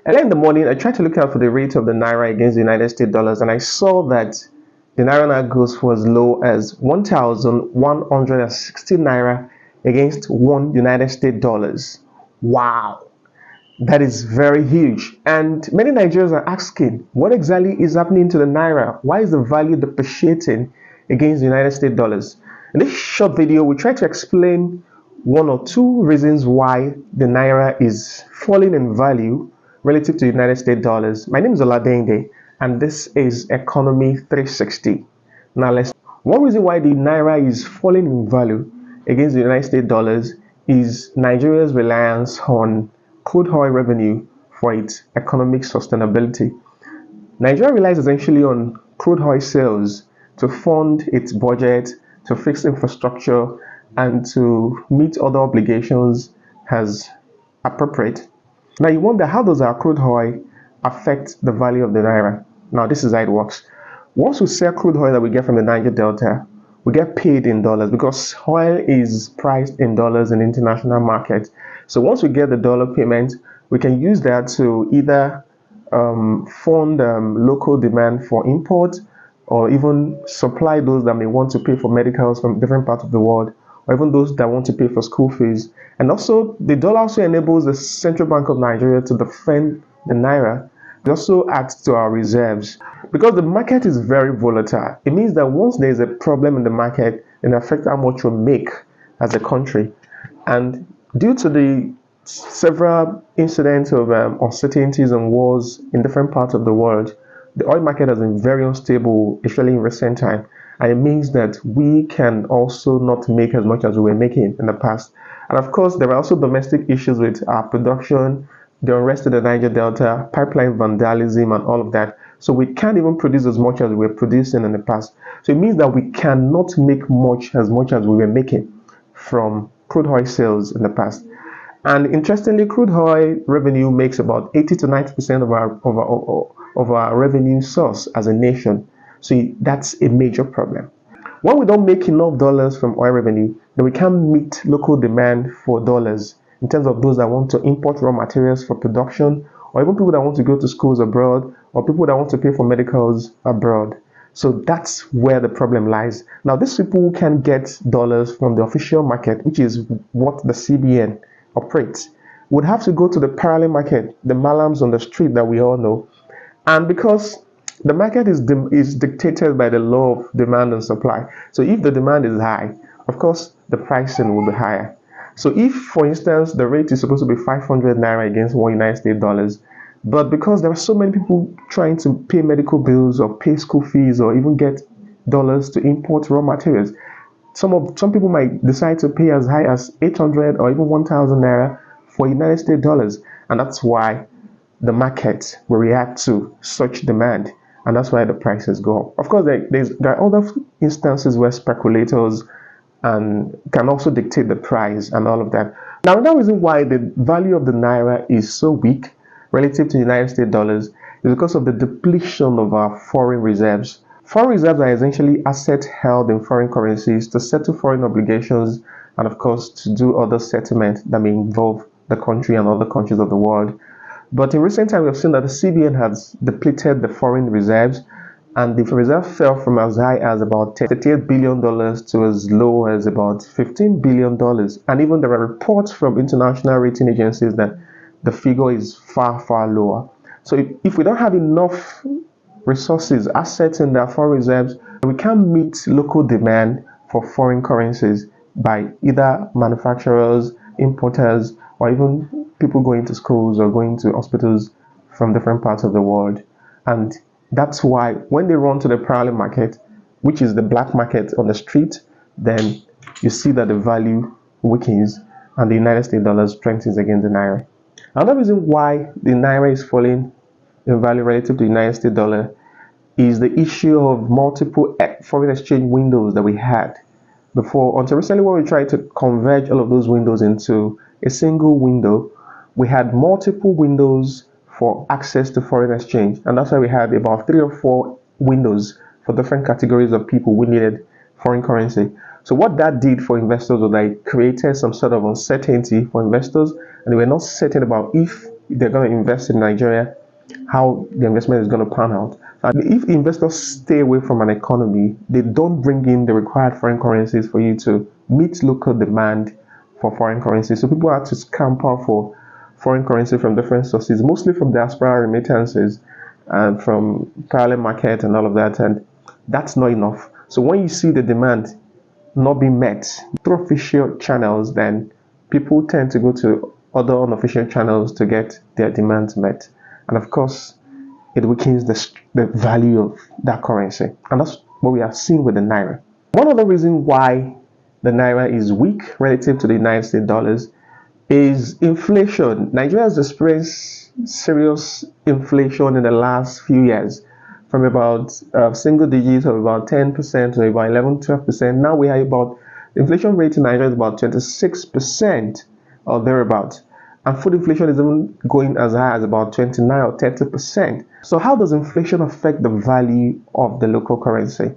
Early in the morning, I tried to look out for the rate of the Naira against the United States dollars, and I saw that the Naira now goes for as low as 1,160 Naira against one United States dollars. Wow, that is very huge. And many Nigerians are asking, what exactly is happening to the Naira? Why is the value depreciating against the United States dollars? In this short video, we try to explain one or two reasons why the Naira is falling in value relative to United States dollars. My name is Oladende, and this is Economy 360. Now, one reason why the Naira is falling in value against the United States dollars is Nigeria's reliance on crude oil revenue for its economic sustainability. Nigeria relies essentially on crude oil sales to fund its budget, to fix infrastructure, and to meet other obligations as appropriate. Now you wonder, how does our crude oil affect the value of the Naira? Now this is how it works. Once we sell crude oil that we get from the Niger Delta, we get paid in dollars because oil is priced in dollars in the international market. So once we get the dollar payment, we can use that to either fund local demand for import, or even supply those that may want to pay for medicals from different parts of the world, or even those that want to pay for school fees. And also, the dollar also enables the Central Bank of Nigeria to defend the Naira. It also adds to our reserves. Because the market is very volatile, it means that once there is a problem in the market, it affects how much we make as a country. And due to the several incidents of uncertainties and wars in different parts of the world, the oil market has been very unstable, especially in recent time. And it means that we can also not make as much as we were making in the past. And of course, there are also domestic issues with our production, the unrest in the Niger Delta, pipeline vandalism, and all of that. So we can't even produce as much as we were producing in the past. So it means that we cannot make as much as we were making from crude oil sales in the past. And interestingly, crude oil revenue makes about 80 to 90% of our revenue source as a nation. So that's a major problem. When we don't make enough dollars from oil revenue, then we can't meet local demand for dollars in terms of those that want to import raw materials for production, or even people that want to go to schools abroad, or people that want to pay for medicals abroad. So that's where the problem lies. Now, these people can get dollars from the official market, which is what the CBN operates, would have to go to the parallel market, the malams on the street that we all know. And because the market is dictated by the law of demand and supply. So if the demand is high, of course, the pricing will be higher. So if, for instance, the rate is supposed to be 500 Naira against one United States dollars, but because there are so many people trying to pay medical bills or pay school fees or even get dollars to import raw materials, some people might decide to pay as high as 800 or even 1,000 Naira for United States dollars. And that's why the market will react to such demand. And that's why the prices go up. Of course, there are other instances where speculators can also dictate the price and all of that. Now, another reason why the value of the Naira is so weak relative to the United States dollars is because of the depletion of our foreign reserves. Foreign reserves are essentially assets held in foreign currencies to settle foreign obligations and, of course, to do other settlements that may involve the country and other countries of the world. But in recent times, we have seen that the CBN has depleted the foreign reserves, and the reserve fell from as high as about $38 billion to as low as about $15 billion. And even there are reports from international rating agencies that the figure is far, far lower. So if we don't have enough resources, assets in their foreign reserves, we can't meet local demand for foreign currencies by either manufacturers, importers, or even people going to schools or going to hospitals from different parts of the world. And that's why when they run to the parallel market, which is the black market on the street, then you see that the value weakens and the United States dollar strengthens against the Naira. Another reason why the Naira is falling in value relative to the United States dollar is the issue of multiple foreign exchange windows that we had before. Until recently, when we tried to converge all of those windows into a single window, we had multiple windows for access to foreign exchange, and that's why we had about 3 or 4 windows for different categories of people who needed foreign currency. So what that did for investors was that it created some sort of uncertainty for investors, and they were not certain about if they're going to invest in Nigeria, how the investment is going to pan out. And if investors stay away from an economy, they don't bring in the required foreign currencies for you to meet local demand for foreign currency. So people have to scamper for foreign currency from different sources, mostly from diaspora remittances and from parallel market and all of that. And that's not enough. So when you see the demand not being met through official channels, then people tend to go to other unofficial channels to get their demands met. And of course, it weakens the value of that currency. And that's what we have seen with the Naira. One other reason why the Naira is weak relative to the United States dollars is inflation. Nigeria has experienced serious inflation in the last few years, from about single digits of about 10% to about 11-12%. Now we have about inflation rate in Nigeria is about 26% or thereabout. And food inflation is even going as high as about 29 or 30%. So how does inflation affect the value of the local currency?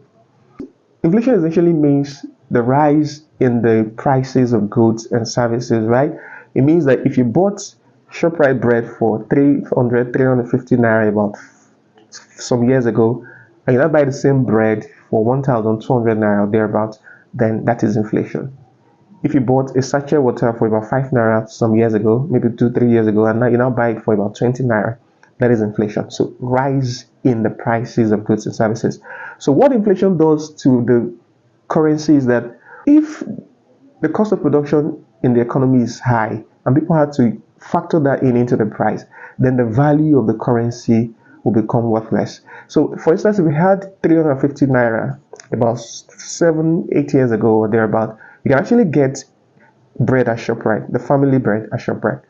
Inflation essentially means the rise in the prices of goods and services, right? It means that if you bought ShopRite bread for 350 Naira about some years ago, and you now buy the same bread for 1,200 Naira or thereabouts, then that is inflation. If you bought a sachet water for about 5 Naira some years ago, maybe 2-3 years ago, and now you now buy it for about 20 Naira, that is inflation. So rise in the prices of goods and services. So what inflation does to the currency is that if the cost of production in the economy is high and people had to factor that into the price, then the value of the currency will become worthless. So for instance, if we had 350 Naira about 7-8 years ago or thereabout, you can actually get bread at ShopRite, the family bread at ShopRite.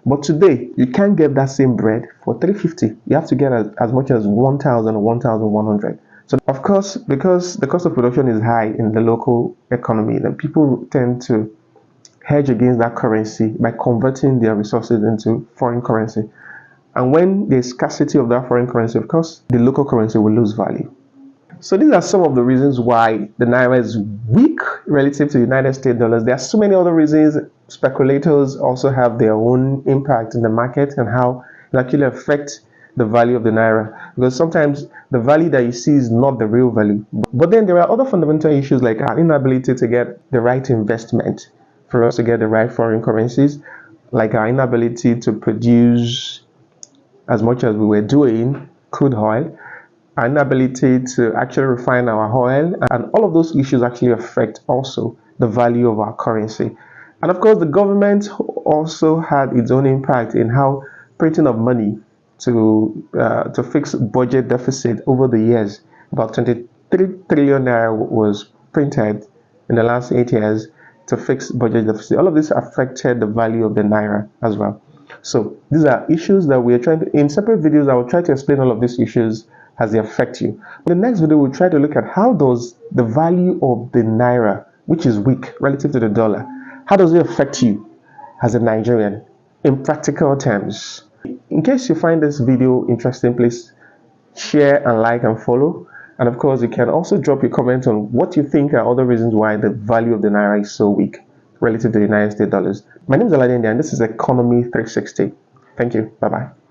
But today, you can't get that same bread for 350. You have to get as much as 1,000 or 1,100. So of course, because the cost of production is high in the local economy, then people tend to hedge against that currency by converting their resources into foreign currency. And when there's scarcity of that foreign currency, of course, the local currency will lose value. So these are some of the reasons why the Naira is weak relative to the United States dollars. There are so many other reasons. Speculators also have their own impact in the market and how it actually affects the value of the Naira. Because sometimes the value that you see is not the real value. But then there are other fundamental issues like our inability to get the right investment for us to get the right foreign currencies, like our inability to produce as much as we were doing crude oil, our inability to actually refine our oil, and all of those issues actually affect also the value of our currency. And of course, the government also had its own impact in how printing of money to fix budget deficit over the years. About 23 trillion naira was printed in the last 8 years to fix budget deficit. All of this affected the value of the Naira as well. So these are issues that we are trying to, in separate videos, I will try to explain all of these issues as they affect you. In the next video, we'll try to look at how does the value of the Naira, which is weak relative to the dollar, how does it affect you as a Nigerian in practical terms. In case you find this video interesting, please share and like and follow. And of course, you can also drop your comment on what you think are other reasons why the value of the Naira is so weak relative to the United States dollars. My name is Alade and this is Economy 360. Thank you. Bye-bye.